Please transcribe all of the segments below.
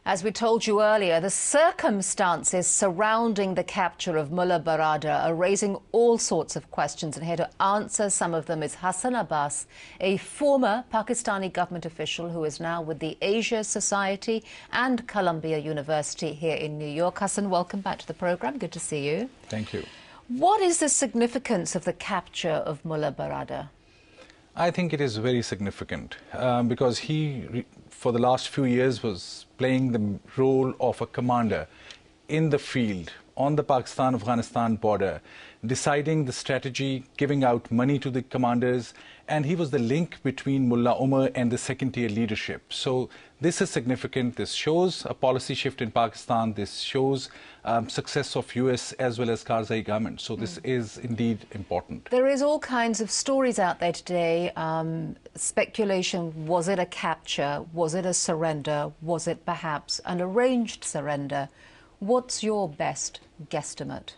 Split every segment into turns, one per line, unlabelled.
As we told you earlier, the circumstances surrounding the capture of Mullah Baradar are raising all sorts of questions, and here to answer some of them is Hassan Abbas, a former Pakistani government official who is now with the Asia Society and Columbia University here in New York. Hassan, welcome back to the programme. Good to see you.
Thank you.
What is the significance of the capture of Mullah Baradar?
I think it is very significant because he, for the last few years, was playing the role of a commander in the field on the Pakistan-Afghanistan border, deciding the strategy, giving out money to the commanders, and he was the link between Mullah Umar and the second-tier leadership. So this is significant. This shows a policy shift in Pakistan. This shows success of US as well as Karzai government. So this is indeed important.
There is all kinds of stories out there today. Speculation, was it a capture? Was it a surrender? Was it perhaps an arranged surrender? What's your best guesstimate?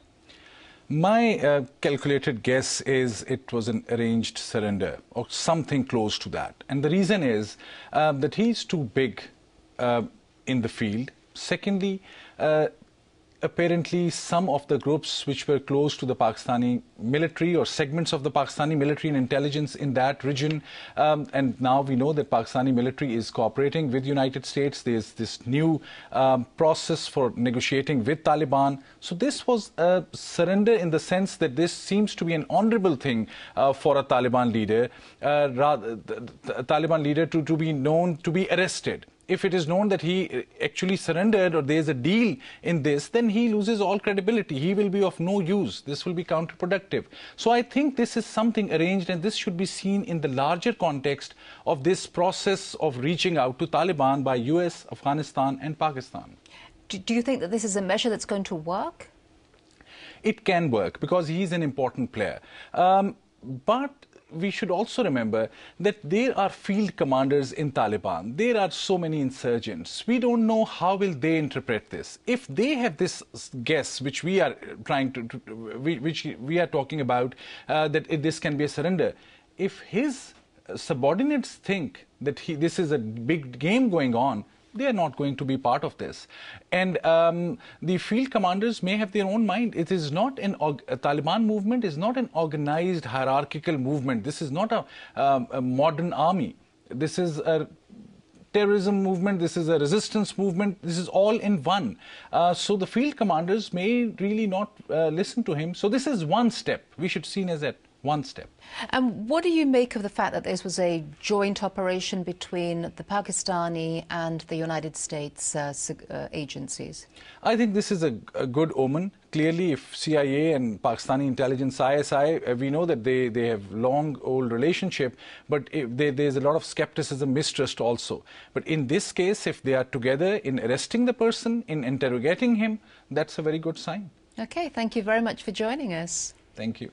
My calculated guess is it was an arranged surrender or something close to that. And the reason is that he's too big in the field. Secondly, apparently some of the groups which were close to the Pakistani military or segments of the Pakistani military and intelligence in that region, and now we know that Pakistani military is cooperating with United States. There's this new process for negotiating with Taliban. So this was a surrender in the sense that this seems to be an honorable thing for a Taliban leader, to be known to be arrested. If it is known that he actually surrendered or there is a deal in this, then he loses all credibility. He will be of no use. This will be counterproductive. So I think this is something arranged, and this should be seen in the larger context of this process of reaching out to Taliban by US, Afghanistan and Pakistan.
Do you think that this is a measure that's going to work?
It can work because he is an important player. But we should also remember that there are field commanders in Taliban. There are so many insurgents. We don't know how will they interpret this. If they have this guess, which we are talking about, that this can be a surrender. If his subordinates think that this is a big game going on, they are not going to be part of this. And the field commanders may have their own mind. It is not a Taliban movement is not an organized hierarchical movement. This is not a modern army. This is a terrorism movement. This is a resistance movement. This is all in one. So the field commanders may really not listen to him. So this is one step. We should see it as that. One step.
And what do you make of the fact that this was a joint operation between the Pakistani and the United States agencies?
I think this is a good omen. Clearly, if CIA and Pakistani intelligence, ISI, we know that they have long old relationship, but there's a lot of skepticism, mistrust also. But in this case, if they are together in arresting the person, in interrogating him, that's a very good sign.
Okay, thank you very much for joining us.
Thank you.